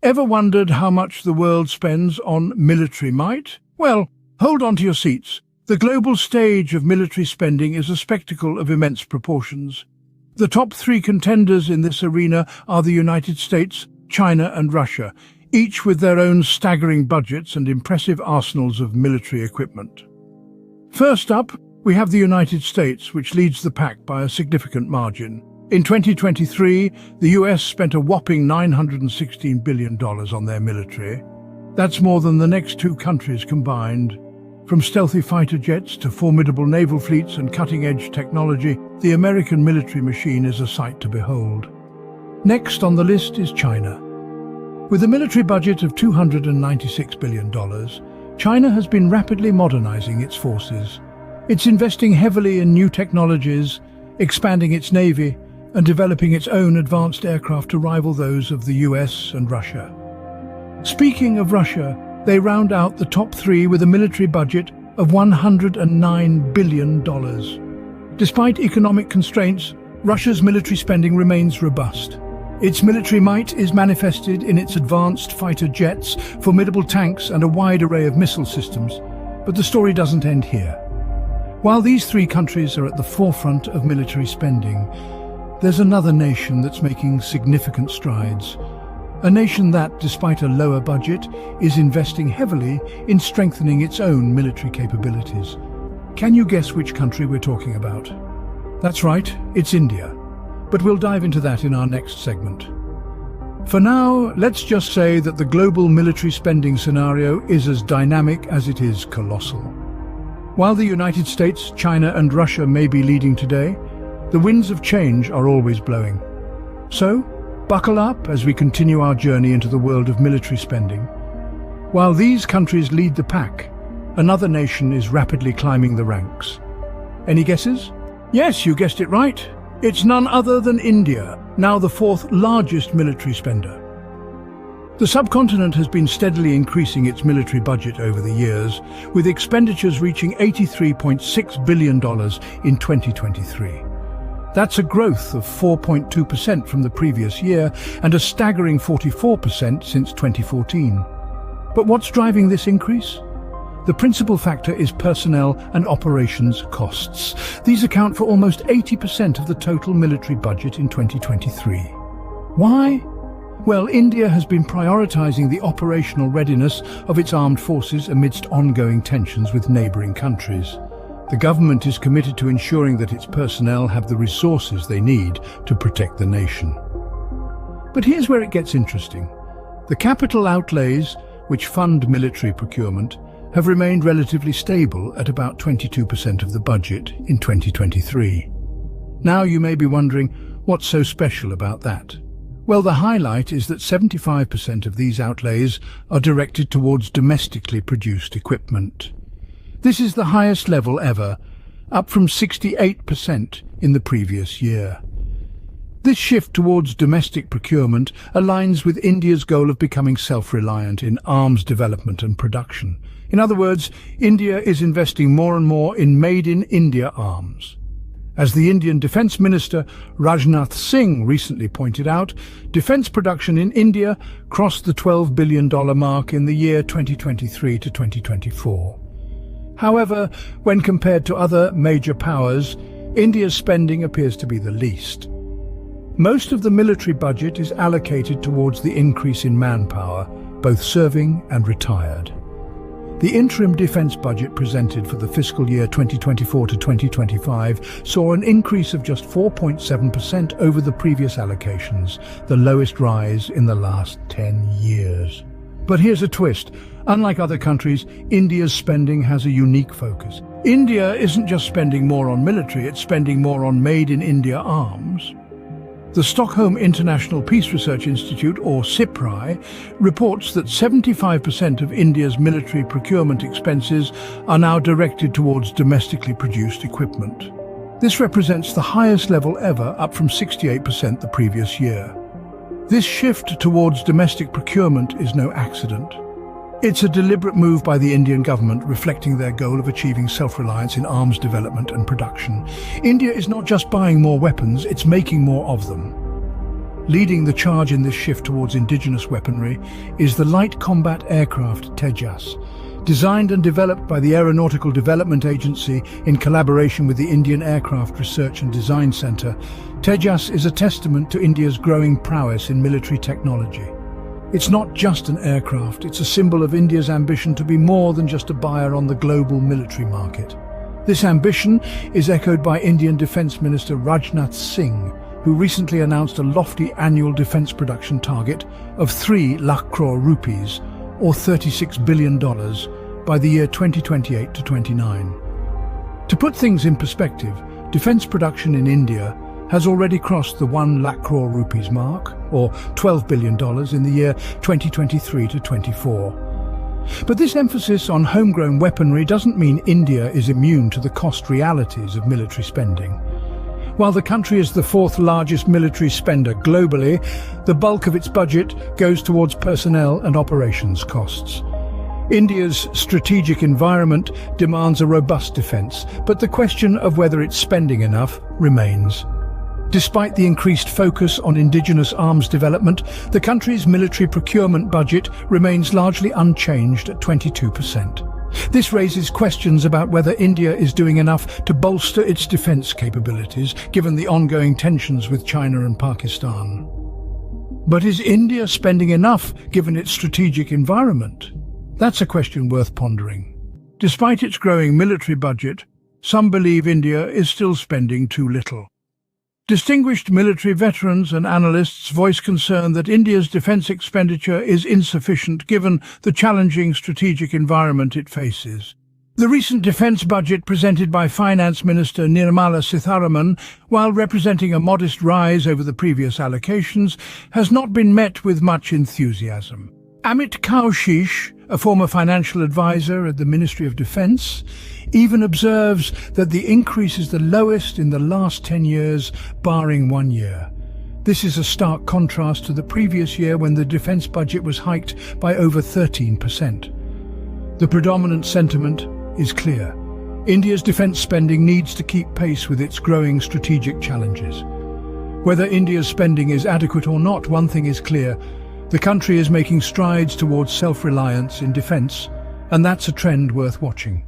Ever wondered how much the world spends on military might? Well, hold on to your seats. The global stage of military spending is a spectacle of immense proportions. The top three contenders in this arena are the United States, China and Russia, each with their own staggering budgets and impressive arsenals of military equipment. First up, we have the United States, which leads the pack by a significant margin. In 2023, the US spent a whopping $916 billion on their military. That's more than the next two countries combined. From stealthy fighter jets to formidable naval fleets and cutting-edge technology, the American military machine is a sight to behold. Next on the list is China. With a military budget of $296 billion, China has been rapidly modernizing its forces. It's investing heavily in new technologies, expanding its navy, and developing its own advanced aircraft to rival those of the US and Russia. Speaking of Russia, they round out the top three with a military budget of $109 billion. Despite economic constraints, Russia's military spending remains robust. Its military might is manifested in its advanced fighter jets, formidable tanks, and a wide array of missile systems. But the story doesn't end here. While these three countries are at the forefront of military spending, there's another nation that's making significant strides. A nation that, despite a lower budget, is investing heavily in strengthening its own military capabilities. Can you guess which country we're talking about? That's right, it's India. But we'll dive into that in our next segment. For now, let's just say that the global military spending scenario is as dynamic as it is colossal. While the United States, China and Russia may be leading today, the winds of change are always blowing. So, buckle up as we continue our journey into the world of military spending. While these countries lead the pack, another nation is rapidly climbing the ranks. Any guesses? Yes, you guessed it right. It's none other than India, now the fourth largest military spender. The subcontinent has been steadily increasing its military budget over the years, with expenditures reaching $83.6 billion in 2023. That's a growth of 4.2% from the previous year and a staggering 44% since 2014. But what's driving this increase? The principal factor is personnel and operations costs. These account for almost 80% of the total military budget in 2023. Why? Well, India has been prioritizing the operational readiness of its armed forces amidst ongoing tensions with neighboring countries. The government is committed to ensuring that its personnel have the resources they need to protect the nation. But here's where it gets interesting. The capital outlays, which fund military procurement, have remained relatively stable at about 22% of the budget in 2023. Now you may be wondering, what's so special about that? Well, the highlight is that 75% of these outlays are directed towards domestically produced equipment. This is the highest level ever, up from 68% in the previous year. This shift towards domestic procurement aligns with India's goal of becoming self-reliant in arms development and production. In other words, India is investing more and more in made-in-India arms. As the Indian Defence Minister Rajnath Singh recently pointed out, defence production in India crossed the $12 billion mark in the year 2023 to 2024. However, when compared to other major powers, India's spending appears to be the least. Most of the military budget is allocated towards the increase in manpower, both serving and retired. The interim defence budget presented for the fiscal year 2024 to 2025 saw an increase of just 4.7% over the previous allocations, the lowest rise in the last 10 years. But here's a twist. Unlike other countries, India's spending has a unique focus. India isn't just spending more on military, it's spending more on made-in-India arms. The Stockholm International Peace Research Institute, or SIPRI, reports that 75% of India's military procurement expenses are now directed towards domestically produced equipment. This represents the highest level ever, up from 68% the previous year. This shift towards domestic procurement is no accident. It's a deliberate move by the Indian government, reflecting their goal of achieving self-reliance in arms development and production. India is not just buying more weapons, it's making more of them. Leading the charge in this shift towards indigenous weaponry is the light combat aircraft Tejas. Designed and developed by the Aeronautical Development Agency in collaboration with the Indian Aircraft Research and Design Centre, Tejas is a testament to India's growing prowess in military technology. It's not just an aircraft, it's a symbol of India's ambition to be more than just a buyer on the global military market. This ambition is echoed by Indian Defence Minister Rajnath Singh, who recently announced a lofty annual defence production target of 3 lakh crore rupees, or $36 billion, by the year 2028 to 29. To put things in perspective, defence production in India has already crossed the 1 lakh crore rupees mark, or $12 billion in the year 2023 to 24. But this emphasis on homegrown weaponry doesn't mean India is immune to the cost realities of military spending. While the country is the 4th largest military spender globally, the bulk of its budget goes towards personnel and operations costs. India's strategic environment demands a robust defence, but the question of whether it's spending enough remains. Despite the increased focus on indigenous arms development, the country's military procurement budget remains largely unchanged at 22%. This raises questions about whether India is doing enough to bolster its defence capabilities, given the ongoing tensions with China and Pakistan. But is India spending enough, given its strategic environment? That's a question worth pondering. Despite its growing military budget, some believe India is still spending too little. Distinguished military veterans and analysts voice concern that India's defence expenditure is insufficient given the challenging strategic environment it faces. The recent defence budget presented by Finance Minister Nirmala Sitharaman, while representing a modest rise over the previous allocations, has not been met with much enthusiasm. Amit Kaushish, a former financial advisor at the Ministry of Defence, even observes that the increase is the lowest in the last 10 years, barring 1 year. This is a stark contrast to the previous year when the defence budget was hiked by over 13%. The predominant sentiment is clear. India's defence spending needs to keep pace with its growing strategic challenges. Whether India's spending is adequate or not, one thing is clear. The country is making strides towards self-reliance in defence, and that's a trend worth watching.